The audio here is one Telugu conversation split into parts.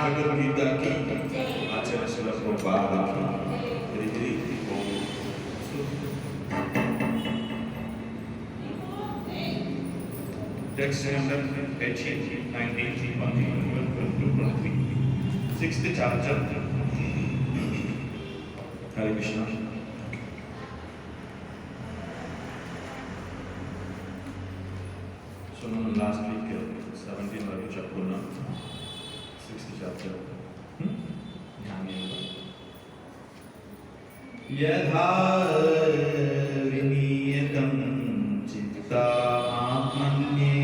भगवद्गीता की, आचार्य श्रील प्रभुपाद की। हरि हरि ओम। Text number 18, 19, 20, 22, 23. 6th chapter. Hare Krishna. So last week 17 వరకు చెప్పుకున్నాం. 6th chapter. యథా వినీయతం చిత్తా ఆత్మన్యేవాతిష్టతే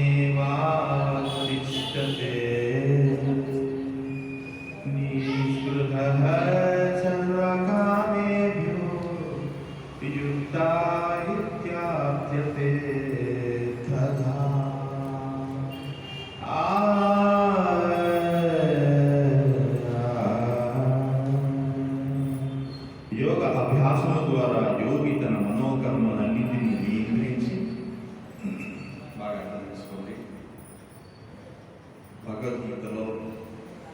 నిస్పృహః సర్వకామేభ్యో వియుక్తా ఇత్యాప్యతే తథా యోగ అభ్యాసము ద్వారా యోగి తన మనోకర్మలన్నింటినీ నియంత్రించి బాగా అర్థం చేసుకోండి. భగవద్గీతలో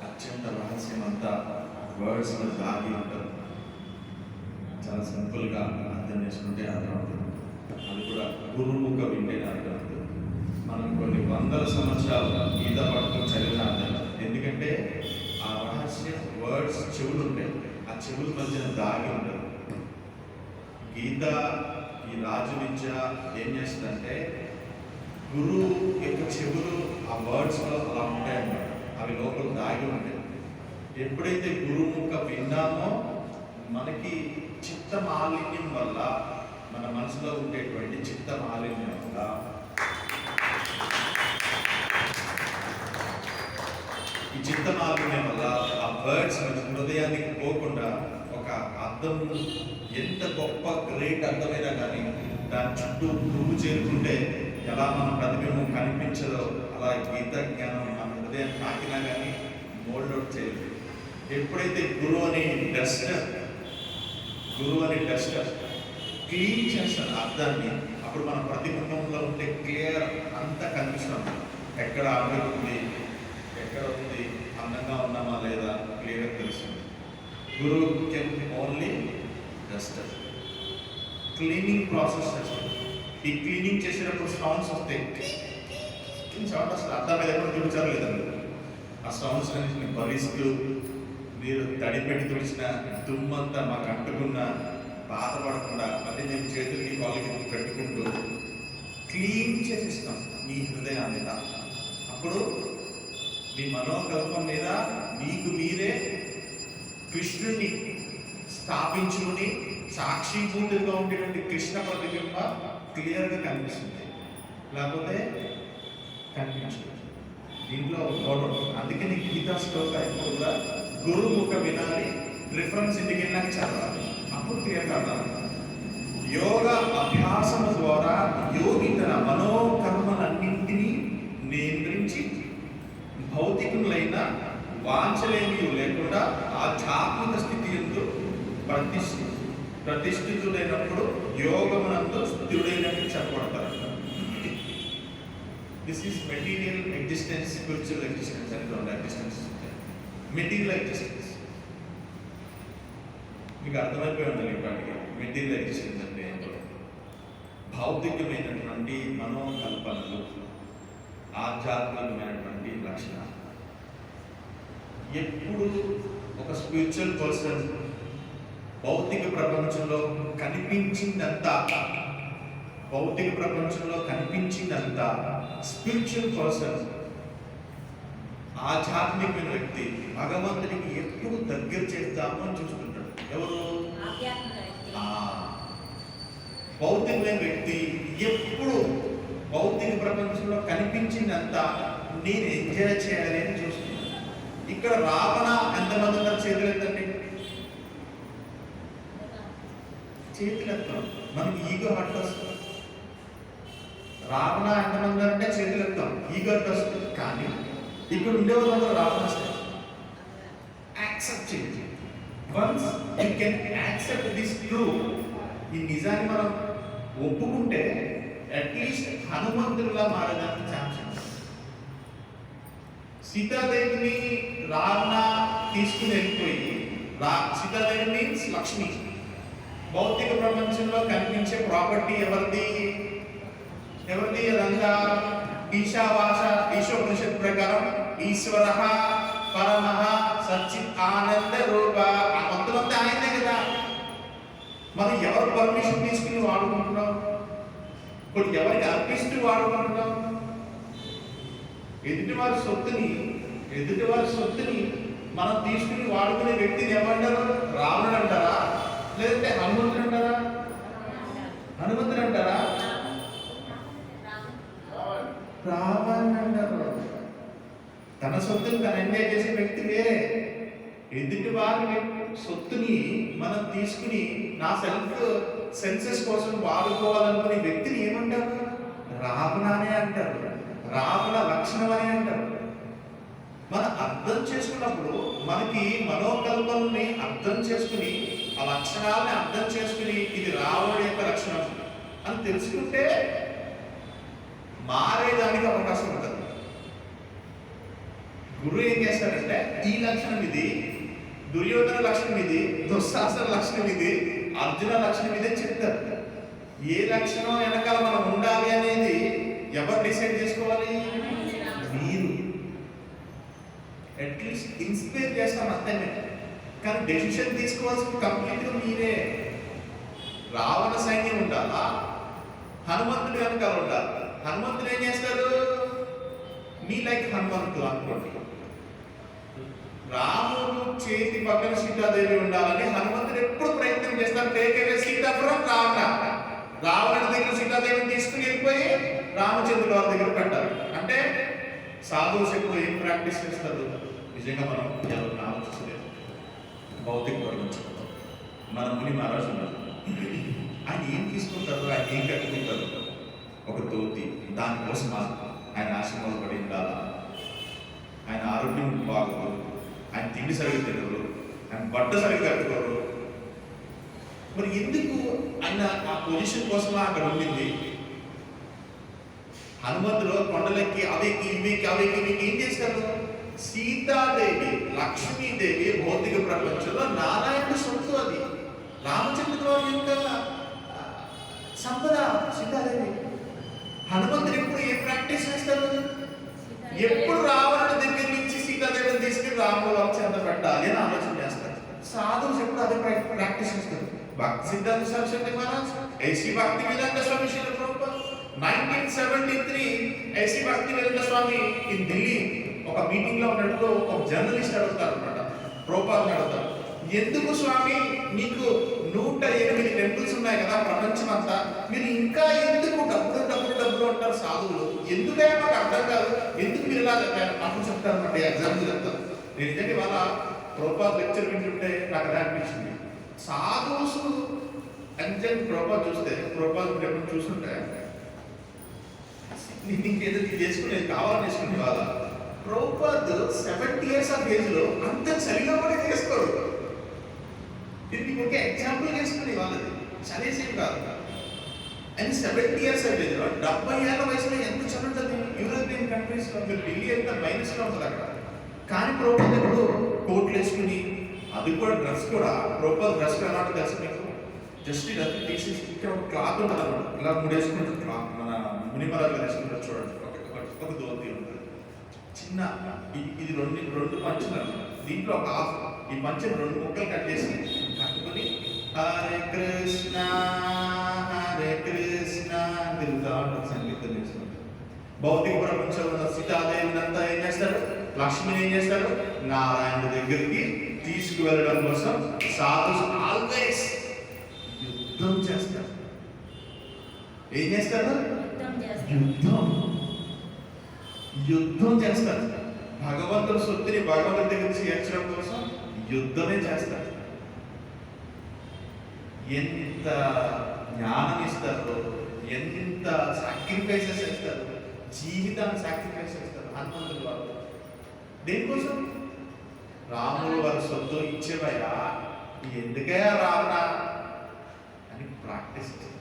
అత్యంత రహస్యం అంతా వర్డ్స్ దాగి ఉంటారు. చాలా సింపుల్గా అర్థం చేసుకుంటే అర్థం అవుతుంది. అది కూడా గురుముఖ వింటే అర్థం అవుతుంది. మనం కొన్ని వందల సంవత్సరాలు గీత పట్టుకొని చదివిన అర్థం. ఎందుకంటే ఆ రహస్యం వర్డ్స్ చెవులు ఉంటాయి, ఆ చెవుల మధ్యన దాగి ఉంటుంది. గీత ఈ రాజు విద్య ఏం చేస్తుందంటే గురువు యొక్క చెవులు ఆ వర్డ్స్లో అలా ఉంటాయన్నమాట. అవి లోపల దాగి ఉంటాయి. ఎప్పుడైతే గురుముఖ విన్నామో మనకి చిత్త మాలిన్యం వల్ల, మన మనసులో ఉండేటువంటి చిత్త మాలిన్యం వల్ల ఈ చిత్త మాలిన్యం వల్ల ఆ వర్డ్స్ హృదయానికి పోకుండా ఒక అర్థం ఎంత గొప్ప గ్రేట్ అర్థమైనా కానీ దాని చుట్టూ పువ్వు చేరుకుంటే ఎలా మన ప్రతిబింబం కనిపించదో అలా గీత జ్ఞానం మన హృదయాన్ని తాకినా కానీ మోల్డ్ అవుట్ చేయలేదు. ఎప్పుడైతే గురువు అని డస్టర్ క్లీన్ చేస్తారు అర్థాన్ని, అప్పుడు మన ప్రతిబింబంలో ఉంటే క్లియర్ అంతా కనిపిస్తాం. ఎక్కడ ఆరోగ్యం ఉంది, ఎక్కడ ఉంది, అందంగా ఉన్నామా లేదా క్లియర్గా తెలుస్తుంది. గురువు can only Duster cleaning process చేస్తారు. ఈ క్లీనింగ్ చేసేటప్పుడు సౌండ్స్ వస్తాయి. సౌండ్ అసలు అర్థం మీద ఎక్కడ తుడిచారు లేదండి. ఆ సౌండ్స్ అన్నింటిని భరిస్తూ మీరు తడిపెట్టి తుడిచిన దుమ్మంతా మాకు అంటుకున్న బాధపడకుండా అది మేము చేతులకి కాళ్ళకి పెట్టుకుంటూ క్లీన్ చేసిస్తాం మీ హృదయాన్ని మీద. అప్పుడు మీ మనోకల్పం మీద మీకు మీరే కృష్ణుడిని స్థాపించుకుని సాక్షిభూతులుగా ఉండేటువంటి కృష్ణ ప్రతిబింబ క్లియర్గా కనిపిస్తుంది. లేకపోతే కనిపించదు. దీంట్లో గౌరవం. అందుకని గీతా శ్లోక ఎప్పుడు కూడా గురుముఖ వినాలి, రిఫరెన్స్ ఇంటికి వెళ్ళాక చదవాలి, అప్పుడు క్లియర్గా అర్థం. యోగ అభ్యాసం ద్వారా యోగి తన మనోకర్మలన్నింటినీ నియంత్రించి భౌతికులైన వాంఛలేమీ లేకుండా ఆధ్యాత్మిక స్థితి ఎందు ప్రతిష్ఠితుడైనప్పుడు యోగమునందు స్థిరుడైనట్టు చెప్పబడతారు. This is material existence, spiritual existence and రెండు ఎగ్జిస్టెన్స్. మెటీరియల్ ఎగ్జిస్టెన్స్ మీకు అర్థమైపోయి ఉండాలి. ఇప్పటికీ మెటీరియల్ ఎగ్జిస్టెన్స్ అంటే ఏంటో, భౌతికమైనటువంటి మనోకల్పనలు, ఆధ్యాత్మికమైనటువంటి లక్షణాలు. ఎప్పుడు ఒక స్పిరిచువల్ పర్సన్ భౌతిక ప్రపంచంలో కనిపించిందంతా స్పిరిచువల్ పర్సన్, ఆధ్యాత్మికమైన వ్యక్తి భగవంతుడికి ఎప్పుడు దగ్గర చేస్తామో అని చూస్తుంటాడు. ఎవరు? భౌతికమైన వ్యక్తి ఎప్పుడు భౌతిక ప్రపంచంలో కనిపించిందంతా నేను ఎంజాయ్ చేయాలి అని చూస్తున్నాను. ఇక్కడ రావణ ఎంతమంది ఉన్నారు? చేతులు ఎత్తండి. చేతులు ఎత్తాం. మనకి ఈగో హట్ వస్తుంది. రావణ ఎంతమంది ఉన్నారంటే చేతులు ఎత్తాం, ఈగో హట్ వస్తుంది. కానీ ఇక్కడ ఉండేవాళ్ళు రావణ యాక్సెప్ట్ చేయండి. Once you can accept this true, ఈ నిజాన్ని మనం ఒప్పుకుంటే అట్లీస్ట్ హనుమంతుడిలా మారడానికి ఛాన్స్ ఉంది. సీతాదేవిని రావణ తీసుకుని వెళ్ళిపోయి సీతాదేవి మీన్స్ లక్ష్మి. భౌతిక ప్రపంచంలో కనిపించే ప్రాపర్టీ ఎవరిది? అదంతా ఈశోపనిషత్ ప్రకారం ఈశ్వర పరమ సచ్చిత్ ఆనంద రూప. ఆ మొత్తం ఆయనే కదా. మనం ఎవరు పర్మిషన్ తీసుకుని వాడుకుంటున్నాం? ఇప్పుడు ఎవరికి అర్పిస్తూ వాడుకుంటున్నాం? ఎదుటివారి సొత్తుని మనం తీసుకుని వాడుకునే వ్యక్తిని ఏమంటారు? రావణుడు అంటారా? లేదంటే హనుమంతుడు అంటారా? రావణుడు అంటారు. తన సొత్తుని తను ఎంజాయ్ చేసే వ్యక్తి వేరే. ఎదుటి వారి సొత్తుని మనం తీసుకుని నా సెన్సెస్ కోసం వాడుకోవాలనుకునే వ్యక్తిని ఏమంటారు? రావణానే అంటారు. రావణ లక్షణం అని అంటారు. మనం అర్థం చేసుకున్నప్పుడు మనకి మనోకల్పనని అర్థం చేసుకుని ఆ లక్షణాలని అర్థం చేసుకుని ఇది రావణుడి యొక్క లక్షణం అని తెలుసుకుంటే మారేదానికి అవకాశం ఉంటుంది. గురువు ఏం చేస్తాడంటే ఈ లక్షణం ఇది, దుర్యోధన లక్షణం ఇది, దుశ్శాసన లక్షణం ఇది, అర్జున లక్షణం ఇదే చెప్తారు. ఏ లక్షణం వెనకాల మనం ఉండాలి అనేది ఎవరు డిసైడ్ చేసుకోవాలి? మీరు. అట్లీస్ట్ ఇన్స్పైర్ చేస్తాం అంతే, కానీ డెసిషన్ తీసుకోవాల్సింది కంప్లీట్గా మీరే. రావణ సైన్యం ఉండాలా? హనుమంతుడు వెనకాల ఉండాలి. హనుమంతుడు ఏం చేస్తారు? మీ లైక్ హనుమంతుడు అనుకోండి. రాముడు చేతి పక్కన సీతాదేవి ఉండాలని హనుమంతుడు ఎప్పుడు ప్రయత్నం చేస్తారు. Take away Sita from Ravana. రావణుడి దగ్గర సీతాదేవిని తీసుకుని వెళ్ళిపోయి రామచంద్రుల వారి దగ్గర పెట్టాలి. అంటే సాధువు శక్తులు ఏం ప్రాక్టీస్ చేస్తారు? నిజంగా మనం ఎవరు ఆలోచించలేదు. భౌతిక ప్రపంచం మన ముని మహారాజు ఉన్నారు. ఆయన ఏం తీసుకుంటారు? ఆయన ఏం కట్టుకుంటారు? ఒక ధోతి. దానికోసం ఆయన ఆశ్రమంలో పడి ఉండాలా? ఆయన ఆరోగ్యం బాగోదు, ఆయన తిండి సరిగ్గా తినరు, ఆయన బట్ట సరిగ్గా కట్టుకోరు. మరి ఎందుకు ఆయన ఆ పొజిషన్ కోసం అక్కడ ఉండింది? హనుమంతుడు కొండలెక్కి అవేకి ఇవేకి ఏం చేస్తారు? సీతాదేవి, లక్ష్మీదేవి భౌతిక ప్రపంచంలో నారాయణ సొత్తు. అది రామచంద్రుల వారి యొక్క సంపద సీతాదేవి. హనుమంతుడు ఎప్పుడు ఏ ప్రాక్టీస్ చేస్తారు? ఎప్పుడు రావణుడి దగ్గర నుంచి సీతాదేవిని తీసుకుని రాముడు వారు చెంత పెట్టాలి అని ఆలోచన చేస్తారు. సాధువు ఎప్పుడు అదే ప్రాక్టీస్ చేస్తారు. భక్తి సిద్ధాంత సరస్వతి మహారాజ్, ఏసీ భక్తి వేదాంత స్వామి శ్రీల ప్రభుపాద 1973 ఏసీ భక్తి వేదాంత స్వామి ఇన్ ఢిల్లీ ఒక మీటింగ్ లో ఉన్నప్పుడు ఒక జర్నలిస్ట్ అడుగుతారు అనమాట. ప్రభుపాదని అడుగుతారు, ఎందుకు స్వామి మీకు 108 టెంపుల్స్ ఉన్నాయి కదా ప్రపంచం అంతా, మీరు ఇంకా ఎందుకు డబ్బులు అంటారు సాధువులు? ఎందుకే మాకు అర్థం కాదు, ఎందుకు మీరు ఇలా అప్పుడు చెప్తారు అనమాట. ఎగ్జాంపుల్ చెప్తారు. నేను నిజంగా వాళ్ళ ప్రభుపాద లెక్చర్ వింటుంటే నాకు అలా అనిపించింది. సాధువుస్ అంజన్ ప్రభుపాద చూస్తే, ప్రభుపాద ఎప్పుడు చూస్తుంటే ఇంకేదో చేసుకునేది కావాలని చేసుకునే వాళ్ళ ప్రభుపాద 70 years ఆఫ్ ఏజ్ లో అంత చలిగా కూడా చేసుకోరు. దీనికి ఒక ఎగ్జాంపుల్ చేసుకునే వాళ్ళది చలేసేం కాదు. అండ్ 70 years ఆఫ్ ఏజ్ లో 70 ఏళ్ల వయసులో ఎంత చలి ఉంటుంది? యూరోపియన్ కంట్రీస్ లో ఢిల్లీ ఎంత మైనస్ లో ఉంటుంది అక్కడ. కానీ ప్రభుపాద ఎప్పుడు కోట్లు వేసుకుని, అది కూడా డ్రెస్ కూడా ప్రభుపాద డ్రెస్ ఎలా తెలుసు మీకు? జస్ట్ ఇలా తీసేసి ఇక్కడ ఒక క్లాత్ ఉంటుంది అన్నమాట. ఇలా ముడేసుకుంటుంది క్లాత్. మన మునిమరాలు వేసుకుంటారు చూడండి. ఒక ధోతి ఉంటుంది చిన్న. ఇది రెండు పంచులు అన్నమాట. దీంట్లో ఒక హాఫ్ ఈ పంచుని 2 ముక్కలు కట్ చేసి కట్టుకుని హరే కృష్ణ తిరుగుతా ఉంటారు, సంగీతం చేసుకుంటారు. భౌతిక ప్రపంచంలో ఉన్న సీతాదేవిని అంతా ఏం చేస్తారు? లక్ష్మిని ఏం చేస్తారు? నారాయణ దగ్గరికి తీసుకువెళ్ళడం కోసం సాధు ఆల్వేస్ యుద్ధం చేస్తారు. ఏం చేస్తారు? యుద్ధం చేస్తారు. భగవంతుడు సొత్తుని భగవంతుడి దగ్గర చేర్చడం కోసం యుద్ధమే చేస్తారు. ఎంత జ్ఞానం ఇస్తారో, ఎంత సాక్రిఫైసెస్ చేస్తారు, జీవితాన్ని సాక్రిఫైస్ చేస్తారు హనుమంతుడు వారు. దేనికోసం? రాముడు వారి సొత్తు ఇచ్చేవయ్యా, ఎందుకయ్యా రావణ అని ప్రాక్టీస్ చేస్తారు.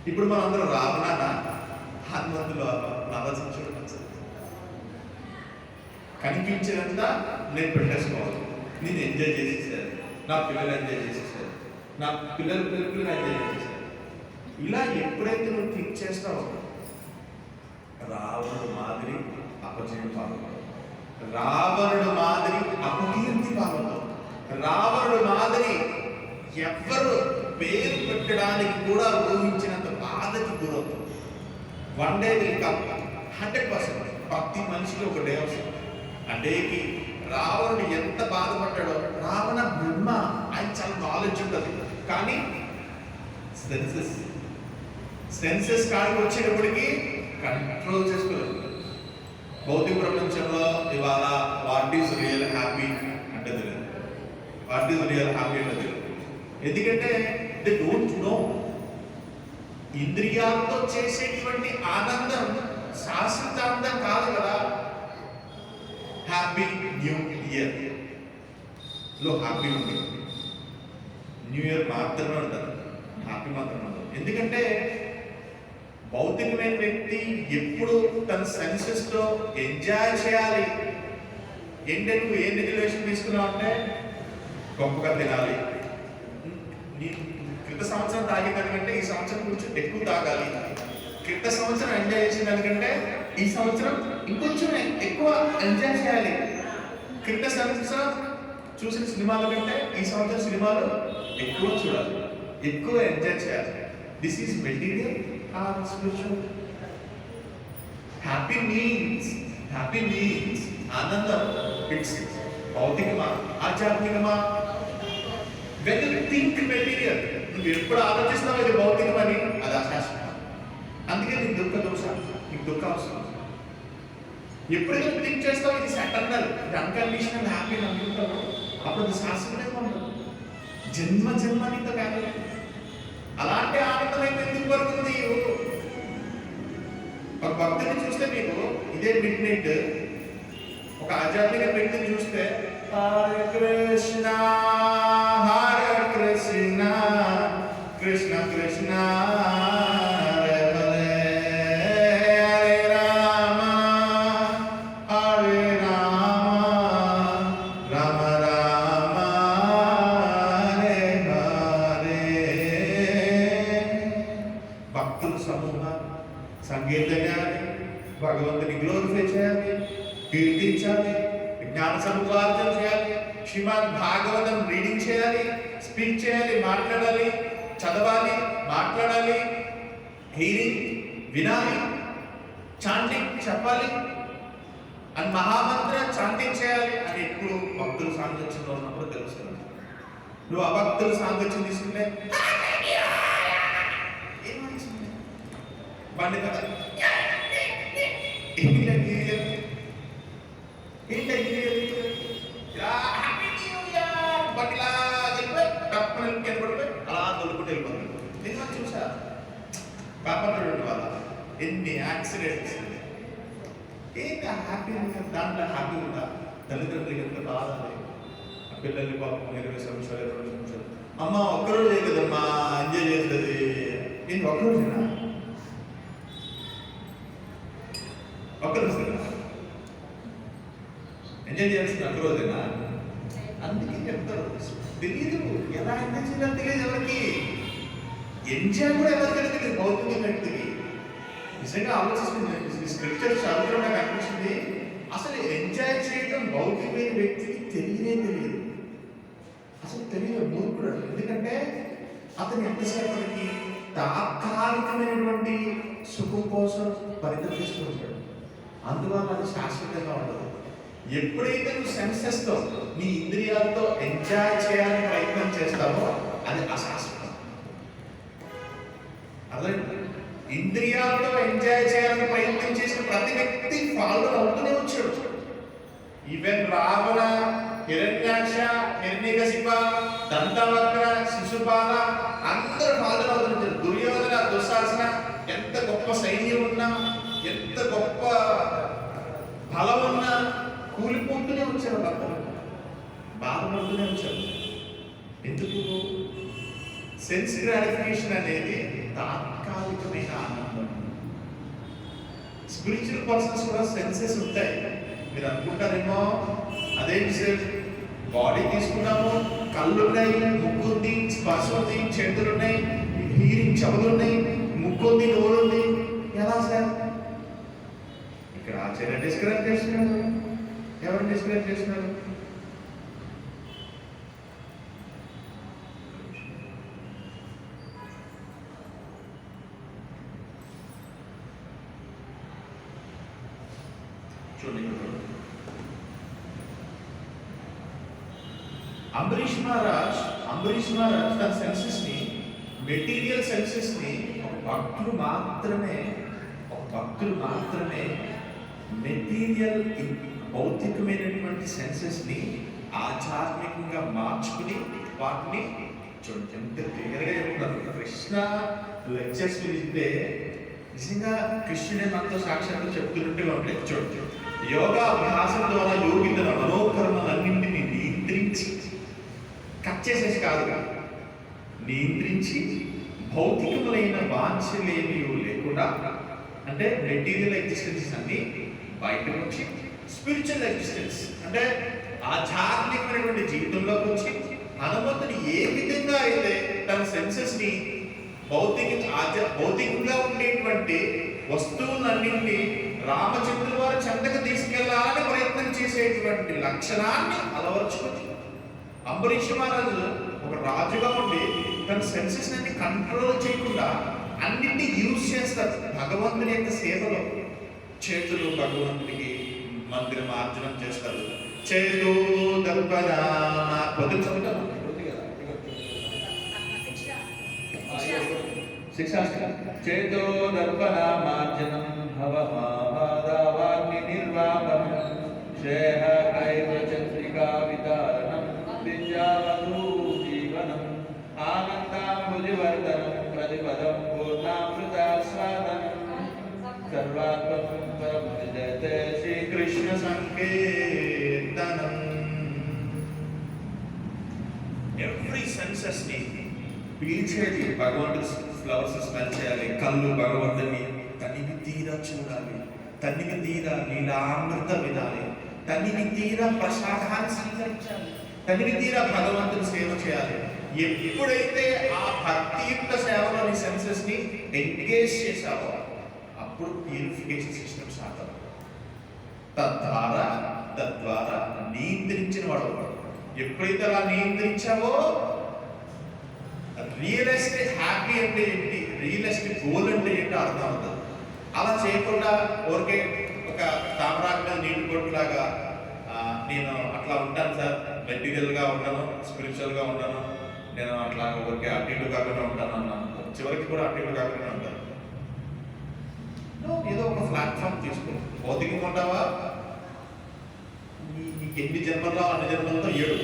ఇప్పుడు మనం అందరం రావణ హనుమంతులు ఆలోచించడం కనిపించినంత నేను పెట్టేసుకోవాలి, నేను ఎంజాయ్ చేసేసాను, నా పిల్లలు ఎంజాయ్ చేసేసారు, నా పిల్లలు ఎంజాయ్ చేసేసారు. ఇలా ఎప్పుడైతే నువ్వు థింక్ చేస్తావో రావణుడు మాదిరి అపజయం పాల్గొంటావు, రావణుడు మాదిరి అపకీర్తి పాల్గొంటావు, రావణుడు మాదిరి ఎవ్వరు పేరు పెట్టడానికి కూడా ఊహించినంత బాధకి గురవుతావు. One day will come 100%. ప్రతి మనిషికి ఒక డే వస్తుంది. ఆ డేకి రావణుడు ఎంత బాధపడ్డాడో, రావణ బ్రహ్మ ఆయన చాలా నాలెడ్జ్ ఉంటుంది, కానీ సెన్సెస్ కాడికి వచ్చేటప్పటికి కంట్రోల్ చేసుకోలేదు. భౌతిక ప్రపంచంలో ఇవాళ వాట్ ఈస్ రియల్ హ్యాపీ అంటే తెలియదు, వాట్ ఈస్ రియల్ హ్యాపీ అంటే తెలియదు. ఎందుకంటే దే డోంట్ నో. ఇంద్రియాలతో చేసేటువంటి ఆనందం శాశ్వతానందం కాదు కదా. హ్యాపీ న్యూ ఇయర్ లో హ్యాపీ ఉంది, న్యూ ఇయర్ మాత్రమే ఉంటుంది, హ్యాపీ మాత్రమే ఉంటుంది. ఎందుకంటే భౌతికమైన వ్యక్తి ఎప్పుడు తన సెన్సెస్ తో ఎంజాయ్ చేయాలి. ఏంటంటే నువ్వు ఏ రెగ్యులేషన్ తీసుకున్నావు అంటే గొప్పగా తినాలి, క్రిత సంవత్సరం తాగేదానికంటే ఈ సంవత్సరం కొంచెం ఎక్కువ తాగాలి, క్రిత సంవత్సరం ఎంజాయ్ చేసిన దానికంటే ఈ సంవత్సరం ఇంకొంచెం ఎక్కువ ఎంజాయ్ చేయాలి, క్రిత సంవత్సరం చూసిన సినిమాల కంటే ఈ సంవత్సరం సినిమాలు ఎక్కువ చూడాలి, ఎక్కువ ఎంజాయ్ చేయాలి. This is material or spiritual. Happy means ఆనందం. It's భౌతికమా ఆధ్యాత్మికమా? when you think material, నువ్వు ఎప్పుడు ఆలోచిస్తావు ఇది భౌతికమని, అది అశాశ్వతం. అందుకే నీకు దుఃఖ అవసరం. ఎప్పుడైతే నువ్వు థింక్ చేస్తావు ఇది సెటర్నల్, ఇది అన్కండిషనల్ హ్యాపీ అనుకుంటావు, అప్పుడు అది శాశ్వతంగా ఉంటుంది, జన్మ నీతో కాదు. అలాంటి ఆనందం ఎందుకు పడుతుంది? ఒక భక్తుని చూస్తే మీకు ఇదే మిడ్ నైట్ ఒక ఆధ్యాత్మిక వ్యక్తిని చూస్తే హరే కృష్ణ హరే కృష్ణ కృష్ణ కృష్ణ హరే హరే హరే రామ హరే రామ రామ రామ హరే హరే. భక్తుల సమూహం సంగీతం చేయాలి, భగవంతుని గ్లోరిఫై చేయాలి, కీర్తించాలి, జ్ఞాన సముపార్జన చేయాలి, శ్రీమద్ భాగవతం రీడింగ్ చేయాలి, స్పీక్ చేయాలి, మాట్లాడాలి, చదవాలి, మాట్లాడాలి, హీరింగ్ వినాలి, చాంటింగ్ చెప్పాలి, అని మహామంత్ర చాంటింగ్ చేయాలి అని ఎప్పుడు భక్తుల సాంగత్యంలో ఉన్నప్పుడు తెలుస్తుంది. నువ్వు అభక్తుల సాంగత్యం తీసుకుంటే బండి కదా అలా దొరుకుంటూ వెళ్ళిపోతుంది. నిజంగా చూసా పేపర్లో వాళ్ళ ఎన్ని యాక్సిడెంట్స్. ఏంటి హ్యాపీ దాంట్లో హ్యాపీ ఉందా? తల్లిదండ్రులకి ఎంత బాధ, ఆ పిల్లల్ని పాపం 20 సంవత్సరాలు 20 సంవత్సరాలు అమ్మ ఒక్కరోజు చేయలేదమ్మా ఎంజాయ్ చేస్తుంది. ఏంటి ఒక్కరోజేనా? ఒక్కరోజు ఎంజాయ్ చేయాల్సిన ఒక్కరోజేనా? అందుకే చెప్తారు తెలీదు, ఎలా ఎంజాయ్ చేయాలో తెలియదు ఎవరికి. ఎంజాయ్ కూడా ఎవరికైనా తెలియదు భౌతిక వ్యక్తికి. నిజంగా ఆలోచిస్తుంది, స్క్రిప్చర్ చదువులో నాకు అనిపించింది, అసలు ఎంజాయ్ చేయడం భౌతికమైన వ్యక్తికి తెలియదు, అసలు తెలియదు, మూర్ఖుడు. ఎందుకంటే అతను ఎంతసేపటికి తాత్కాలికమైనటువంటి సుఖం కోసం పరితపిస్తూ ఉంటాడు, అందువల్ల అది శాశ్వతంగా ఉండదు. ఎప్పుడైతే నువ్వు సెన్సెస్తో నీ ఇంద్రియాలతో ఎంజాయ్ చేయాలని ప్రయత్నం చేస్తావో అది అశాశ్వతం. అదే ఇంద్రియాలతో ఎంజాయ్ చేయాలని ప్రయత్నం చేసిన ప్రతి వ్యక్తి ఫాలో అవుతూనే వచ్చాడు. ఈవెన్ రావణ, హిరణ్యాక్ష, హిరణ్యకశిప, దంతవక్ర, శిశుపాల అందరూ ఫాలో అవుతుంటారు. దుర్యోధన, దుశ్శాసన ఎంత గొప్ప సైన్యం ఉన్నా, ఎంత గొప్ప బలం ఉన్నా కూలిపోతూనే వచ్చారు, భక్తులు బాధపడుతూనే వచ్చారు. ఎందుకు? సెన్స్ గ్రాటిఫికేషన్ అనేది తాత్కాలికమైన ఆనందం. స్పిరిచువల్ పర్సన్స్ కూడా సెన్సెస్ ఉంటాయి, మీరు అనుకుంటారేమో అదేంటి సార్, బాడీ తీసుకున్నాము, కళ్ళు ఉన్నాయి, ముక్కు ఉంది, స్పర్శ ఉంది, చేతులు ఉన్నాయి, హీరింగ్ చెవులు ఉన్నాయి, ముక్కు ఉంది, నోరు ఉంది, ఎలా సార్? ఇక్కడ ఆచార్య డిస్క్రైబ్ చేస్తున్నారు. ఎవరు డిస్క్రైబ్ చేస్తున్నారు? అంబరీష్ మహారాజ్ తన సెన్సెస్ ని, మెటీరియల్ సెన్సెస్ ని ఒక భక్తులు మాత్రమే మెటీరియల్ భౌతికమైనటువంటి సెన్సెస్ ని ఆధ్యాత్మికంగా మార్చుకుని వాటిని చూడండి ఎంత క్లియర్గా చెప్తున్నారు. కృష్ణ లెక్చర్స్ వింటే నిజంగా కృష్ణుడే మనతో సాక్షాత్తు చెప్తున్నట్టుగా ఉంటాయి. చూడండి, యోగా అభ్యాసం ద్వారా యోగితుల మనోకర్మలన్నింటినీ నియంత్రించి, కట్ చేసేసి కాదుగా, నియంత్రించి భౌతికములైన వాంఛలేమి లేకుండా, అంటే మెటీరియల్ ఎగ్జిస్టెన్సెస్ అన్ని బయట నుంచి స్పిరిచువల్ ఎగ్జిస్టెన్స్ అంటే ఆధ్యాత్మికమైనటువంటి జీవితంలోకి వచ్చి హనుమంతుడు ఏ విధంగా అయితే తన సెన్సెస్ ని భౌతికంగా ఉండేటువంటి వస్తువులన్నింటినీ రామచంద్రుల వారు చెంతకు తీసుకెళ్లాలని ప్రయత్నం చేసేటువంటి లక్షణాన్ని అలవర్చుకొని అంబరీష్ మహారాజు ఒక రాజుగా ఉండి తన సెన్సెస్ అన్ని కంట్రోల్ చేయకుండా అన్నింటినీ యూజ్ చేస్తారు భగవంతుని యొక్క సేవలో. చేతులు భగవంతునికి మందిర మార్జనం చేస్తారు. చేతు దర్పణ చేతో దర్పణ మార్జనం భవమాదావాగ్ని నిర్వాపనం శేహ కైవ చంద్రికా వితారణం విద్యావధూ జీవనం ఆనందాంబుజివర్ధనం ప్రతిపదం పూర్ణామృతాస్వాదనం సర్వాత్మకం పరం విజయతే శ్రీకృష్ణ సంకీర్తనం. ఎవ్రీ సెన్సెస్ ని పీల్చేది భగవంతుడి ఫ్లవర్స్ స్మెల్ చేయాలి. కళ్ళు భగవంతుని తనివి తీరా చూడాలి, తనివి తీరా నీలామృత వినాలి, తనివి తీరా ప్రసాదాన్ని స్వీకరించాలి, తనివి తీరా భగవంతుని సేవ చేయాలి. ఎప్పుడైతే ఆ భక్తియుక్త సేవలోని సెన్సెస్ ని ఎంగేజ్ చేశావో అప్పుడు ప్యూరిఫికేషన్ సిస్టమ్ స్టార్ట్ అవుతుంది. తద్వారా నియంత్రించిన వాడు. ఎప్పుడైతే అలా నియంత్రించావో రియలిస్టిక్ హ్యాపీ అంటే ఏంటి, రియలిస్టిక్ గోల్ అంటే ఏంటో అర్థం అవుతుంది. అలా చేయకుండా ఊరికే ఒక తామరాకు నీటి కొట్టులాగా నేను అట్లా ఉంటాను సార్, మెటీరియల్గా ఉంటాను, స్పిరిచువల్గా ఉంటాను, నేను అట్లా ఊరికే అటు ఇటు కాకుండా ఉంటాను అన్నాను. చివరికి కూడా అటు ఇటు కాకుండా ఉంటాను. ఏదో ఒక ప్లాట్ఫామ్ తీసుకో. భౌతికంగా ఉంటావా, నీకు ఎన్ని జన్మల్లో అన్ని జన్మలతో 7.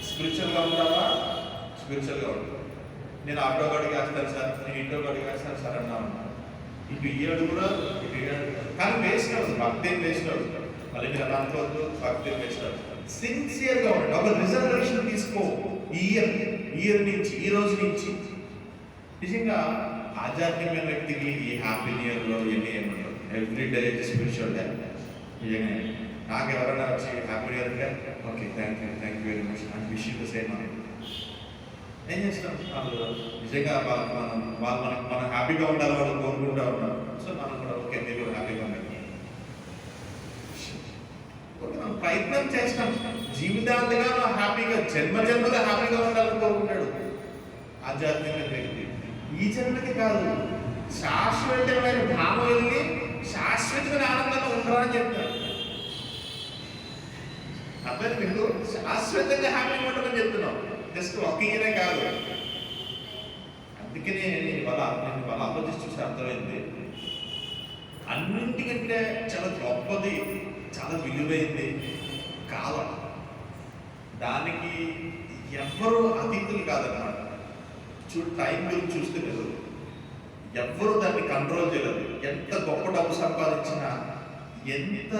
స్పిరిచువల్గా ఉంటావా, స్పిరిచువల్గా ఉంటావు. నేను ఆటో గడికి వేస్తాను సార్, నేను ఇంటో గడికి వేస్తాను సార్ అన్నాను. ఇటు ఈ అడుగులో ఇటు ఈ అడుగు, కానీ వేస్ట్ అవుతుంది. భక్తి వేస్ట్ అవుతుంది. మళ్ళీ మీరు అలా అనుకోవద్దు, భక్తి వేస్ట్ అవుతుంది. సిన్సియర్గా ఉండండి. ఒక రిజర్వేషన్ తీసుకో. ఇయర్ నుంచి, ఈ రోజు నుంచి నిజంగా ఆధ్యాత్మికమైన వ్యక్తికి ఈ హ్యాపీ న్యూ ఇయర్లో ఎన్ని ఏమంటారు, ఎవ్రీ డే స్పిరిచువల్ డే. నిజంగా నాకు ఎవరైనా వచ్చి హ్యాపీ న్యూ ఇయర్ అంటే okay thank you very much and wish you the same అని ఏం చేస్తాం. వాళ్ళు నిజంగా మనం హ్యాపీగా ఉండాలి, వాళ్ళు కోరుకుంటూ ఉన్నారు. సో మనం కూడా ఓకే మీరు కూడా హ్యాపీగా ఉండాలి. మనం ప్రయత్నం చేస్తాం. జీవితాంతగా మనం హ్యాపీగా జన్మలో హ్యాపీగా ఉండాలని కోరుకుంటాడు ఆధ్యాత్మిక వ్యక్తి. ఈ జన్మకి కాదు, శాశ్వతమైన భావం వెళ్ళి శాశ్వతమైన ఆనందంగా ఉండరా అని చెప్తాడు. అబ్బాయి మీకు శాశ్వతంగా హ్యాపీగా ఉండమని చెప్తున్నాం. జస్ట్ ఒక ఇయరే కాదు. అందుకనే నేను వాళ్ళ ఆలోచించి చూసి అర్థమైంది. అన్నింటికంటే చాలా గొప్పది, చాలా విలువైంది కాలం. దానికి ఎవ్వరూ అతీతులు కాదన్నమాట. టైం గురించి చూస్తే మీరు ఎవ్వరూ దాన్ని కంట్రోల్ చేయలేదు. ఎంత గొప్ప డబ్బు సంపాదించినా, ఎంత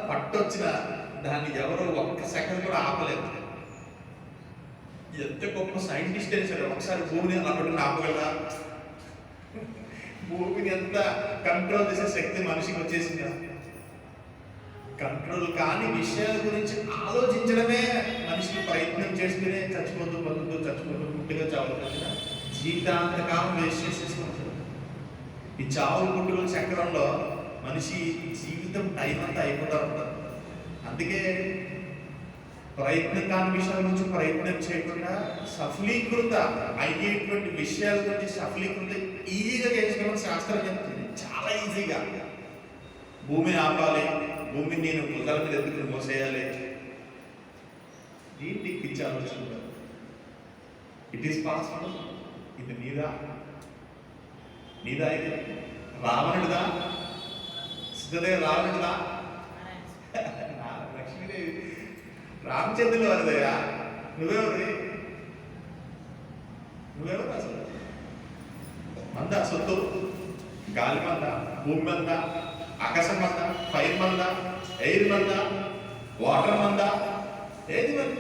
పట్టొచ్చినా దాన్ని ఎవరు ఒక్క సెకండ్ కూడా ఆపలేదు. ఎంత గొప్ప సైంటిస్ట్ అయినా సరే ఒకసారి భూమిని అలా పెట్టుకుని ఆపగలరా? భూమిని ఎంత కంట్రోల్ చేసే శక్తి మనిషికి వచ్చేసిందా? కంట్రోల్ కాని విషయాల గురించి ఆలోచించడమే మనిషికి ప్రయత్నం చేస్తూనే చచ్చిపోతూ పుట్టిగా చావు జీవితాంతకాలం వేస్ట్ చేసేసుకుంటారు. ఈ చావు పుట్టుల చక్రంలో మనిషి జీవితం టైం అంతా అయిపోతూ ఉంటారు. అందుకే ప్రయత్నం కాని విషయాల గురించి ప్రయత్నం చేయకుండా సఫలీకృత అయ్యేటువంటి విషయాల గురించి సఫలీకృత ఈజీగా చేసుకోవడం శాస్త్రం చెప్తుంది. చాలా ఈజీగా భూమిని ఆపాలి, భూమిని నేను భుజాల మీద ఎత్తుకుని మోసేయాలి. ఏంటి పిచ్చి ఆలోచన? It is possible. ఇది నీదా ఇది రావణుడిదా? సిద్ధదేవి రావణుడిదా? లక్ష్మీదేవి రామచంద్రులు వారిదయ్యా. నువ్వెవరు అసలు? మంద సొత్తు, గాలి మంద, భూమి మంద, ఆకాశం మంద, ఫైర్ మంద, ఎయిర్ మంద, వాటర్ మంద, ఏది మంద?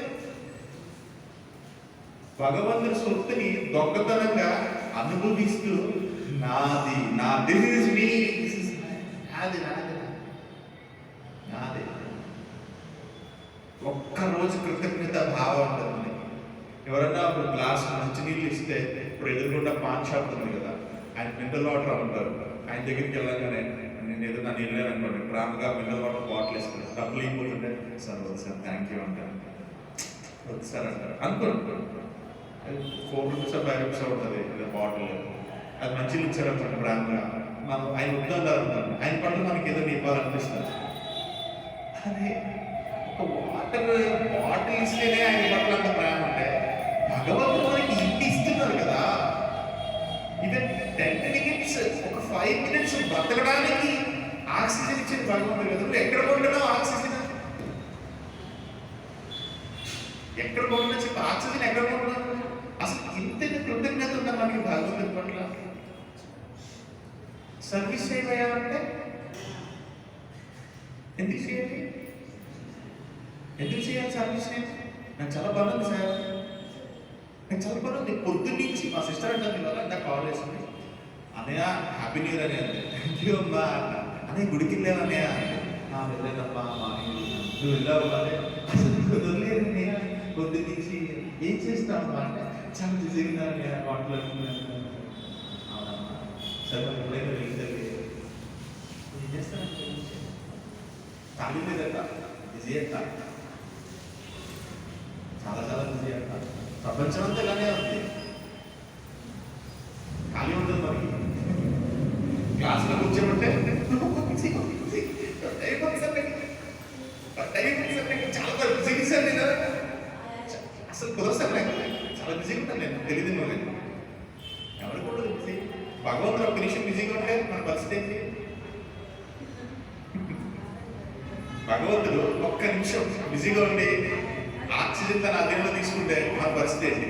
భగవంతుని సొత్తుని దొంగతనంగా అనుభవిస్తూ నాది ఒక్కరోజు కృతజ్ఞత భావం ఉంటుంది. ఎవరన్నా ఒక గ్లాస్ మంచినీళ్ళు ఇస్తే, ఇప్పుడు ఎదురుకుండా పాన్ షాప్ ఉంది కదా, ఆయన మినరల్ వాటర్ అమ్ముతారు. ఆయన దగ్గరికి వెళ్ళగానే నేను ఏదైనా నీళ్ళు అనుకోండి, ప్రేమగా మినరల్ వాటర్ బాటిల్ ఇస్తాను. డబ్బులు అయిపోతుంటే సార్ థ్యాంక్ యూ అంటారు. సార్ అంటారు అనుకోండి, 4 రూపీస్ 5 రూపీస్ ఉంటుంది బాటిల్. అది మంచిగా ఇచ్చారనుకోండి ప్రేమగా, మనం ఆయన వద్దారు అంటారు. ఆయన పట్ల మనకి ఏదో ఇవ్వాలనిపిస్తుంది. అదే ఒక వాటర్ బాటిల్ ఇస్తేనే ఆయన పట్ల అంత ప్రేమ అంటే, భగవంతుడు మనకి ఇంటి ఇస్తున్నారు కదా. ఈవెన్ 10 minutes, ఒక 5 minutes బ్రతకడానికి ఆక్సిజన్ ఇచ్చింది భగవంతుడు కదా. నువ్వు ఎక్కడ కొంటున్నావు ఆక్సిజన్? ఎక్కడ కొంటున్నా చెప్పి ఆక్సిజన్ ఎక్కడ కొంటున్నావు? అసలు ఇంత కృతజ్ఞత ఉందా మనకి భగవంతుడి పట్ల? సర్వీస్ చేయబోయామంటే ఎందుకు చేయాలి సర్వీస్? నాకు చాలా పని ఉంది సార్, నాకు చాలా పని ఉంది. పొద్దున్నుంచి మా సిస్టర్ అంటాను కదా, నాకు కాల్ చేసింది, అన్నయ్య హ్యాపీ న్యూ ఇయర్ అని. థ్యాంక్ యూ అమ్మా. అన్నయ్య గుడికి వెళ్ళావన్నయ్య? వెళ్ళానమ్మా. నువ్వు వెళ్ళావు అంటే వదిలేదన్నయ్య. పొద్దున్నుంచి ఏం చేస్తావు అంటే, చాలా బిజీగా మాట్లాడుతున్నాను. అవునమ్మా సరే ఎప్పుడైనా వెళ్తారు ఏం చేస్తాను? ఖాళీ లేదట, బిజీ అంట, చాలా బిజీ అంట. ప్రపంచం అంతా ఇలానే ఉంది, ఖాళీ ఉంటుంది. మరి క్లాస్లో కూర్చోమంటే చాలా బిజీ సార్, నేను అసలు కుదరసాను, చాలా బిజీగా ఉంటాను నేను, తెలియదు నువ్వు. ఎవరికి ఉండదు బిజీ. భగవంతుడు ఒక నిమిషం బిజీగా ఉంటే మన పరిస్థితి ఏంటి? భగవంతుడు ఒక్క నిమిషం బిజీగా ఉండి ఆక్సిజన్ తన అధీనంలో తీసుకుంటే మన పరిస్థితి ఏంటి?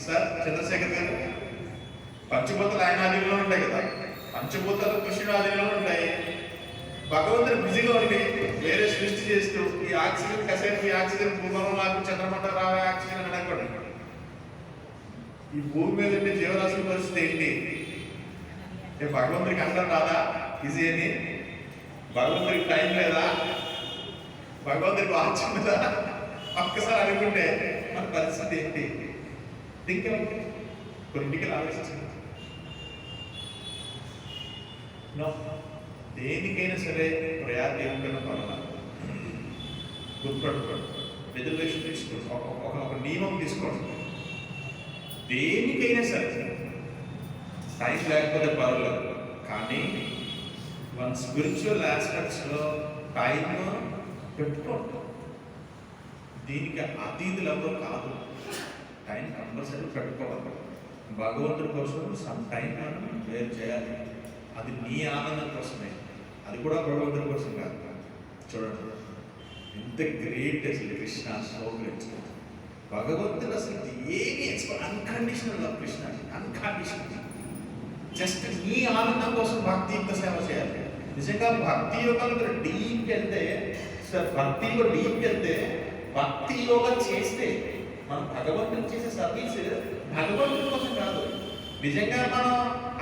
సార్ చంద్రశేఖర్ గారు, పంచభూతాలు ఆయన ఆధీనంలో ఉంటాయి కదా, పంచభూతాలు కృష్ణుడు ఆధీనంలో ఉంటాయి. భగవంతుడు బిజీగా ఉండి వేరే సృష్టి చేస్తూ ఈ ఆక్సిజన్ కాసేపు, ఈ ఆక్సిజన్ భూమంలో నాకు చంద్రమండలం రావే ఆక్సిజన్ అని అనుకోండి. ఈ భూమి మీద ఉండే జీవరాశుల పరిస్థితి ఏంటి? భగవంతుడికి అందరం రాదా బిజీ అని? భగవంతుడికి టైం లేదా? భగవంతుడికి వాచ్ లేదా? ఒక్కసారి అనుకుంటే మన పరిస్థితి ఏంటి? థింక్ కొన్నింటికి ఆలోచించండి. దేనికైనా సరే ప్రయారిటీ ఏమిటన్నా పర్వాలేదు, గుర్తుపెట్టుకోండి. రిజర్వేషన్ తీసుకోండి, ఒక నియమం తీసుకోండి. దేనికైనా సరే టైం లేకపోతే పర్వాలేదు, కానీ మన స్పిరిచువల్ ఆస్పెక్ట్స్లో టైం పెట్టుకోండి. దీనికి అతీతులు ఎవరు కాదు, టైం కంపల్సరీ పెట్టుకోవాలి. భగవంతుడి కోసం సమ్ టైం మనం వేరు చేయాలి. అది నీ ఆనందం కోసమే, అది కూడా భగవంతుడి కోసం కాదు. చూడండి ఎంత గ్రేట్ అసలు కృష్ణ, సో గ్రేట్. భగవంతుడు అసలు ఏమి unconditional love Krishna, unconditional. Just నీ ఆనందం కోసం భక్తియుక్త సేవ చేయాలి. నిజంగా భక్తి యోగంలో డీప్కి వెళ్తే, సార్ భక్తిలో డీప్కి వెళ్తే, భక్తి యోగం చేస్తే మనం భగవంతుడు చేసే సర్వీస్ భగవంతుడి కోసం కాదు. నిజంగా మనం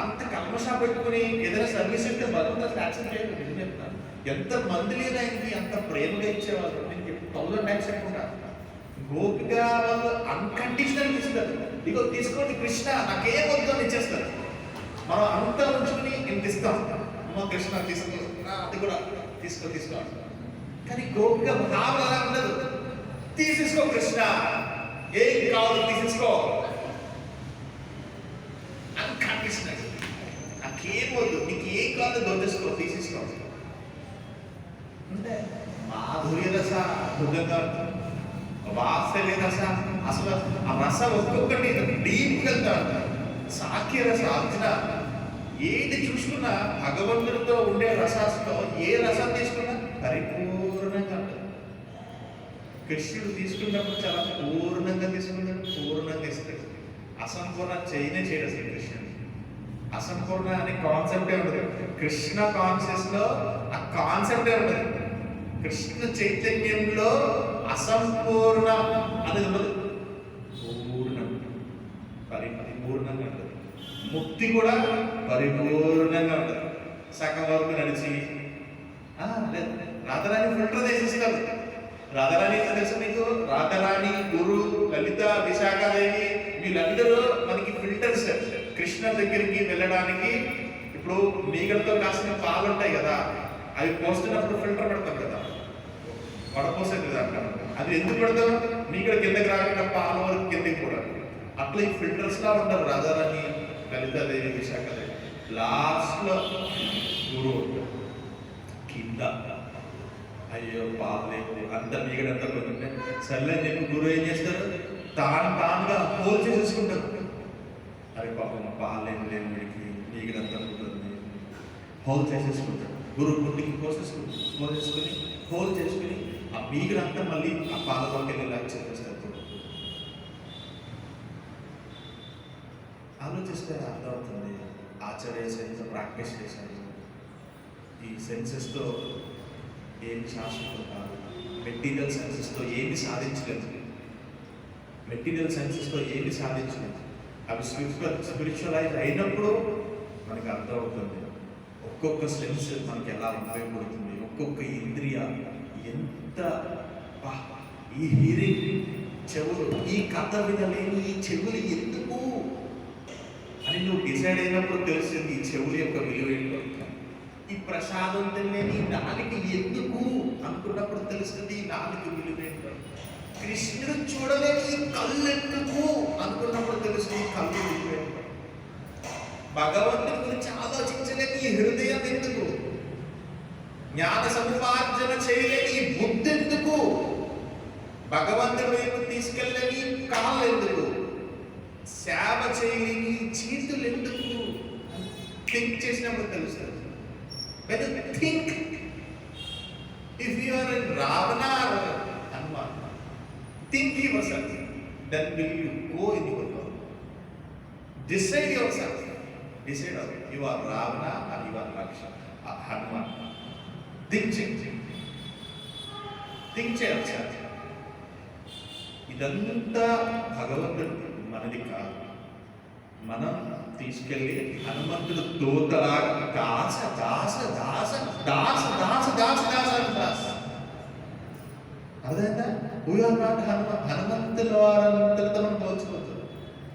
అంత కల్మషా పెట్టుకుని ఏదైనా సర్వీస్ ఇస్తే భగవంతుడు యాక్సెప్ట్ చేయలేదు. నిజం చెప్తాను, ఎంత మంది లేని ఆయనకి అంత ప్రేమగా ఇచ్చేవాళ్ళు. నేను 1000 టైమ్స్ చెప్పుకుంటా. గోపిక వాళ్ళు అన్కండిషనల్ ఇస్తారు. ఇగో తీసుకోండి కృష్ణ, నాకేం వద్దు అని ఇచ్చేస్తారు. మనం అంతా ఉంచుకుని ఇంత ఇస్తాం. అమ్మ కృష్ణ తీసుకో, అది కూడా తీసుకో. కానీ గోపిక భావన అలా ఉండదు. తీసేసుకో కృష్ణ, ఏం కావాలి తీసేసుకో, అన్కండిషనల్. నాకేం వద్దు, నీకు ఏం కావాలో దోచేసుకో, తీసేసుకో అంటే మాధుర్య రస అద్భుతంగా, వాత్సల్య రస, అసలు ఆ రసం ఒక్కొక్కటి డీప్ గా సాఖ్య రస. అర్జున ఏది చూసుకున్నా భగవంతుడితో ఉండే రసాస్తో ఏ రసం తీసుకున్నా పరిపూర్ణంగా ఉంటుంది. కృష్ణుడు తీసుకున్నప్పుడు చాలా పూర్ణంగా తీసుకున్నాడు, పూర్ణంగా ఇస్తాడు. అసంపూర్ణ చేయనే చేయడు అసలు కృష్ణుడు. అసంపూర్ణ అనే కాన్సెప్టే ఉండదు కృష్ణ కాన్షియస్ లో. ఆ కాన్సెప్టే ఉండదు. కృష్ణ చైతన్యంలో అసంపూర్ణ అనేది ఉండదు, పూర్ణం, పరిపూర్ణంగా ఉంటుంది. ముక్తి కూడా పరిపూర్ణంగా ఉంటుంది. సగం వరకు నడిచి లేదు. రాధారాణి ఫిల్టర్ చేసేస్తారు. రాధారాణి తెలుసు మీకు, రాధారాణి, గురు, లలిత, విశాఖాదేవి వీళ్ళందరూ మనకి ఫిల్టర్స్. కృష్ణ దగ్గరికి వెళ్ళడానికి ఇప్పుడు మీగడతో కాసిన పాలు ఉంటాయి కదా, అవి పోస్తున్నప్పుడు ఫిల్టర్ పెడతాం కదా, వడపోసేది కదా అంటారు. అది ఎందుకు పెడతాం? మీగడ కిందకి రాకుండా పాల వరకు కిందకి కూడా. అట్లా ఈ ఫిల్టర్స్ లా ఉంటారు రాధారాణి, లలితాదేవి, విశాఖాదేవి. లాస్ట్ లో గురువు కింద, అయ్యో పాపలేదు అంత మీగడంతా పోతుంటే సర్లే అని చెప్పి గురువు ఏం చేస్తారు, తానుగా హోల్ చేసేసుకుంటారు. అరే పాపం పాలేం లేని వీడికి మీగడంతా ఉంటుంది, హోల్ చేసేసుకుంటారు. గురువు గుడ్డికి కోసేసుకుని హోల్ చేసుకుని ఆ మీగడంతా మళ్ళీ ఆ పాలలోకి వెళ్ళి చేస్తారు. ఆలోచిస్తే అర్థమవుతుంది. ఆచార్య సెన్స్ ప్రాక్టీస్ చేశారు. ఈ సెన్సెస్తో ఏమి శాశ్వతం కాదు. మెటీరియల్ సెన్సెస్తో ఏమి సాధించలేదు. అవి స్పిరిచువలైజ్ అయినప్పుడు మనకి అర్థమవుతుంది ఒక్కొక్క సెన్స్ మనకి ఎలా ఉపయోగపడుతుంది. ఒక్కొక్క ఇంద్రియ ఎంత, ఈ హీరింగ్ చెవులు, ఈ కథ వినలేని ఈ చెవులు ఎందుకు అని నువ్వు డిసైడ్ అయినప్పుడు తెలిసింది ఈ చెవుల యొక్క విలువ ఏంటో. ఈ ప్రసాదం తెలియని నాలుగు ఎందుకు అనుకున్నప్పుడు తెలుస్తుంది ఈ నాలుగు విలువ ఏంటో. కృష్ణుడు చూడలేని ఈ కళ్ళు ఎందుకు అనుకున్నప్పుడు తెలుస్తుంది ఈ కళ్ళు విలువ ఏంటో. భగవంతుడి గురించి ఆలోచించలేని ఈ హృదయం ఎందుకు, జ్ఞాన సముపార్జన చేయలేని ఈ బుద్ధి ఎందుకు, భగవంతుడి వైపు తీసుకెళ్ళని కాళ్ళు ఎందుకు, సేవ చేయలేని చేతులు ఎందుకు థింక్ చేసినప్పుడు తెలుస్తుంది. When you think, if you are in Ravana or Hanuman, think yourself, then will you go in your world. Decide yourself. Decide you are Ravana or you are Lakshmana or Hanuman. Think yourself. ఇదంతా భగవంతుడు మనది కాదు. మనం తీసుకెళ్ళి హనుమంతుడు దోతలాగా దాస దాస దాస దాస దాస దాస దాస దాస అదేంటా హనుమంతుల వారంతలతో మనం పోల్చుకోవచ్చు.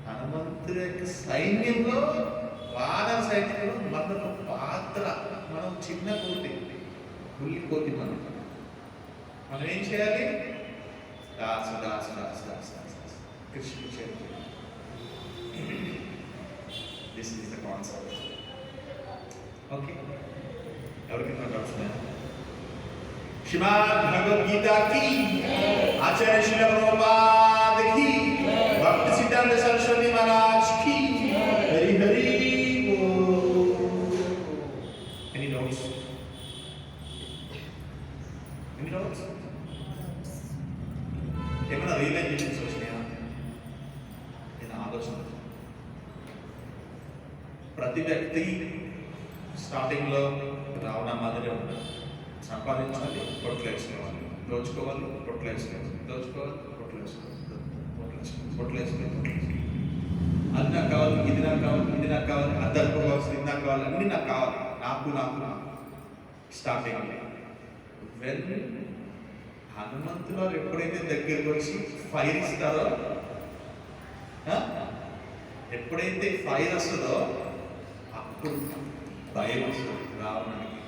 హనుమంతుడి యొక్క సైన్యంలో, వానర సైన్యంలో మన పాత్ర. మనం చిన్న కోటి, పుల్లి కోటి. మనం ఏం చేయాలి? దాస దాస దాస దాస దాస కృష్ణుడు చేయాలి. This is the concept. Okay. Everything not outside. Shrimad Bhagavad Gita ki, Acharya Srila Prabhupada ki, Bhakti Siddhanta Saraswati Maharaj ki, Hari Hari Bol. Any notes? ఏమైనా రియలైజేషన్స్ వచ్చినాయా? నేను ఆలోచన, ప్రతి వ్యక్తి స్టార్టింగ్లో రావణ మాదిరి ఉంటారు. సంపాదించాలి, పొట్లు వేసుకోవాలి, దోచుకోవాలి, పొట్లు వేసుకోవాలి, దోచుకోవాలి, పొట్లు వేసుకోవాలి, పొట్లు వేసుకోవాలి. అది నాకు కావాలి, ఇది నాకు కావాలి, ఇది నాకు కావాలి, అది అనుకోవాల్సింది ఇది నాకు కావాలి, అన్నీ నాకు కావాలి, నాకు నాకు నాకు స్టార్టింగ్. వెన్ హనుమంతులు వారు ఎప్పుడైతే దగ్గరికి వచ్చి ఫైర్ ఇస్తారో, ఎప్పుడైతే ఫైర్ వస్తుందో అప్పుడు భయం వస్తుంది రావడానికి.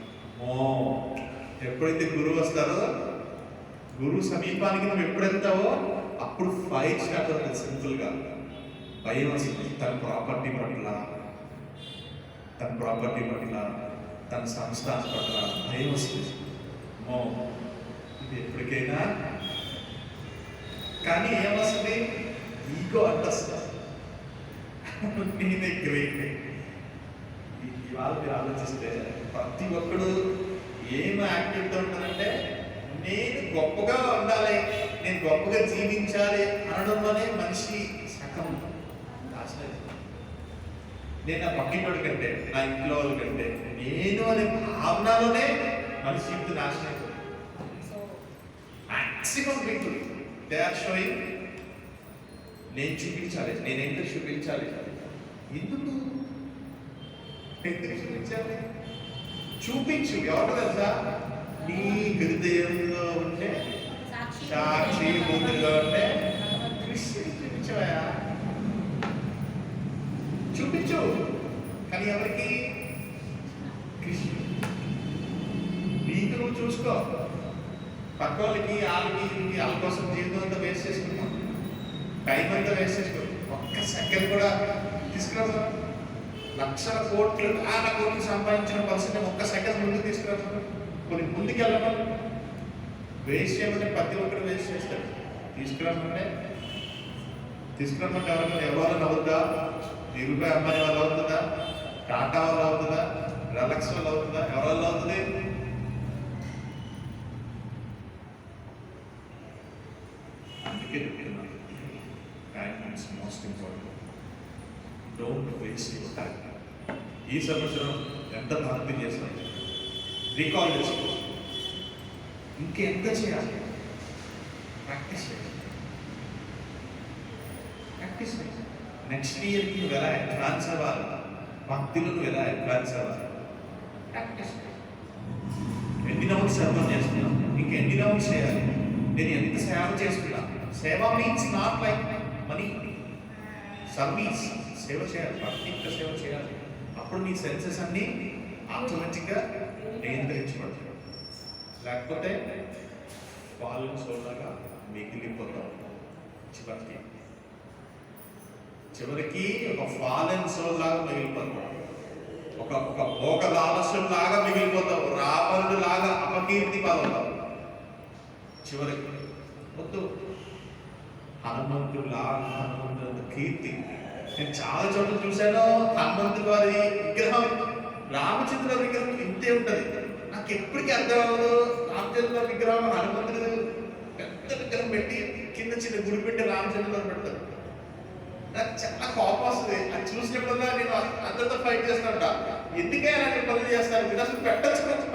ఎప్పుడైతే గురువు వస్తారో, గురువు సమీపానికి నువ్వు ఎప్పుడు వెళ్తావో అప్పుడు ఫైర్ స్టార్ట్ అవుతుంది. సింపుల్గా భయం వస్తుంది. తన ప్రాపర్టీ పట్ల, తన సంస్థాన పట్ల భయం వస్తుంది. ఇది ఎప్పటికైనా. కానీ ఏమొస్తుంది? ఈగో అడ్డొస్తుంది. నేనే గ్రేట్. ఇవాళ మీరు ఆలోచిస్తే ప్రతి ఒక్కడు ఏం యాక్టివ్గా ఉంటారంటే నేను గొప్పగా ఉండాలి, నేను గొప్పగా జీవించాలి అనడంలోనే మనిషి సగం నాశనం. నేను నా పక్కింటి కంటే, నా ఇంట్లో వాళ్ళ కంటే నేను అనే భావనలోనే మనిషి జీవితం నాశనం అయిపోతుంది. Maximum people they are showing నేను చూపించాలి, నేనేంటో చూపించాలి. ఎందుకు చూపించాలి? చూపించు. ఎవరు తెలుసా? నీ హృదయంలో ఉంటే సాక్షి బూతుల్లో ఉంటే కృష్ణుని చూపించవా? చూపించు. కానీ ఎవరికి? కృష్ణుడు. నీకు నువ్వు చూసుకో. పక్క వాళ్ళకి వాళ్ళ కోసం జీవితం అంతా వేస్ట్ చేసుకున్నాం, టైం అంతా వేస్ట్ చేసుకున్నాం. ఒక్క సెకండ్ కూడా తీసుకురాదు. లక్షల కోట్లు సంపాదించిన పరిస్థితి ఒక్క సెకండ్ ముందుకు తీసుకురాదు. కొన్ని ముందుకు వెళ్ళడం వేస్ట్ చేయమంటే ప్రతి ఒక్కరు వేస్ట్ చేస్తారు. తీసుకురమ్మంటే ఎవరు అవుతుందా? రూపాయి అమ్మాయి వాళ్ళు అవుతుందా? టాటా వాళ్ళు అవుతుందా? రిలాక్స్ వాళ్ళు అవుతుందా? ఎవరి అవుతుంది? అందుకే time is most important. Don't waste your time. ఈ సంవత్సరం ఎంత భక్తి చేస్తాం రీకాల్ చేసుకో. ఇంకెంత చేయాలి? ప్రాక్టీస్ చేయాలి. నెక్స్ట్ ఇయర్కి నువ్వు ఎలా అడ్వాన్స్ అవ్వాలి, భక్తిలో నువ్వు ఎలా అడ్వాన్స్ అవ్వాలి, ప్రాక్టీస్. ఎన్ని రౌండ్స్ అర్థం చేస్తున్నావు? ఇంకా ఎన్ని రౌండ్స్ చేయాలి? నేను ఎంత సేవ చేస్తున్నా? సేవ means not like money, service. సేవ చేయాలి, భక్తిగా సేవ చేయాలి. అప్పుడు నీ సెన్సెస్ అన్నీ ఆటోమేటిక్గా నియంత్రించబడతాయి. లేకపోతే వాళ్ళని చూడగా మిగిలిపోతావు. చివరికి ఒక ఫాలెన్ సోల్ లాగా మిగిలిపోతావు. ఒక భోగ లాలస్యం లాగా మిగిలిపోతావు. రావణుడు లాగా అపకీర్తి పాలవుతావు చివరికి. వద్దు. హనుమంతుడు కీర్తి నేను చాలా చోట్ల చూశాను. హనుమంతుడు వారి విగ్రహం, రామచంద్ర విగ్రహం ఇంతే ఉంటుంది. నాకు ఎప్పటికీ అర్థం అవ్వదు. రామచంద్ర విగ్రహం, హనుమంతుడు పెద్ద విగ్రహం పెట్టి కింద చిన్న గుడి పెట్టి రామచంద్ర పెడతారు. నాకు చాలా కోపం వస్తుంది. అది చూసినప్పుడల్లా నేను అందరితో ఫైట్ చేస్తాను. ఎందుకే అలాంటి పనులు చేస్తారు? మీరు అసలు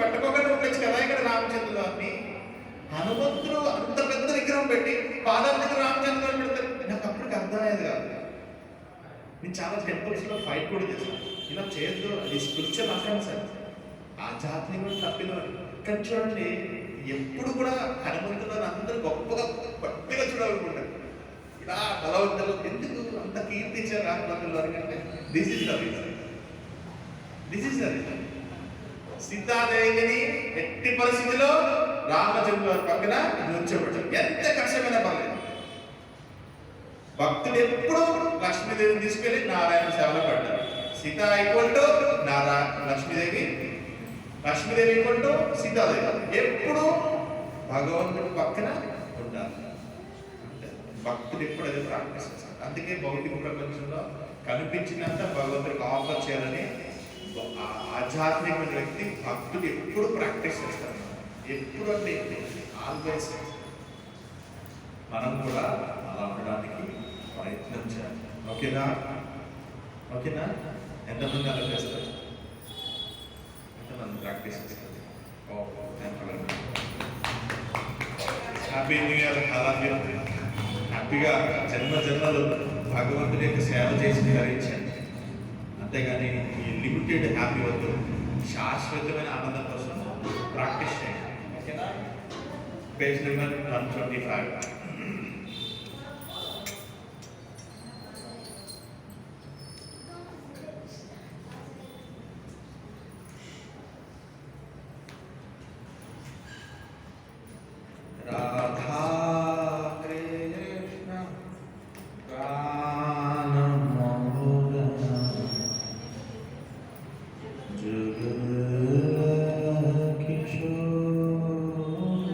పెట్టకోకుండా ఉండొచ్చు కదా ఇక్కడ రామచంద్రులు అని. హనుమంతుడు అంత పెద్ద విగ్రహం పెట్టి పాదాల దగ్గర రామచంద్రులు పెడతారు. నాకు అప్పటికి అర్థమయ్యేది కాదు. నేను చాలా టెంపుల్స్లో ఫైట్ కూడా చేస్తాను. ఇలా చేయొద్దు, అది స్పిరిచువల్ అఫెన్స్. ఆధ్యాత్మిక కూడా తప్పినవాడు. కానీ చూడండి, ఎప్పుడు కూడా హనుమంతులను అందరూ గొప్పగా గట్టిగా చూడాలనుకుంటారు. ఇలా బలవంతులు ఎందుకు అంత కీర్తించారు హనుమంతులు అంటే దిస్ ఇస్ ద రీజన్. సీతాదేవిని ఎట్టి పరిస్థితిలో రామచంద్ర పక్కన ఉంచబడ్డారు. ఎంత కష్టమైన పర్లేదు. భక్తులు ఎప్పుడు లక్ష్మీదేవిని తీసుకెళ్లి నారాయణ సేవలో పడ్డారు. Sita equal to Lakshmidevi, Lakshmidevi equal to Sitadevi. ఎప్పుడు భగవంతుడి పక్కన ఉండాలి. భక్తులు ఎప్పుడు అదే ప్రాక్టీస్ చేస్తారు. అందుకే భౌతిక ప్రపంచంలో కనిపించినంత భగవంతుడికి ఆఫర్ చేయాలని ఆధ్యాత్మికమైన వ్యక్తి భక్తులు ఎప్పుడు ప్రాక్టీస్ చేస్తారు. ఎప్పుడు అంటే ఆల్వేస్. మనం కూడా అలా ఉండడానికి ప్రయత్నం చేయాలి. ఓకేనా? ఎంతమంది అలా చేస్తారు? ఎంతమంది ప్రాక్టీస్ చేస్తారు? Happy new year. అలాగే హ్యాపీగా జన్మలు భగవంతుడి యొక్క సేవ చేసి ధరించండి. అంతేగాని ఈ లిమిటెడ్ హ్యాపీ వద్దు. శాశ్వతమైన ఆనందం కోసం ప్రాక్టీస్ చేయండి. ఓకేనా? Page number 125. రాధా కృష్ణ గానమోదన జగకిశోర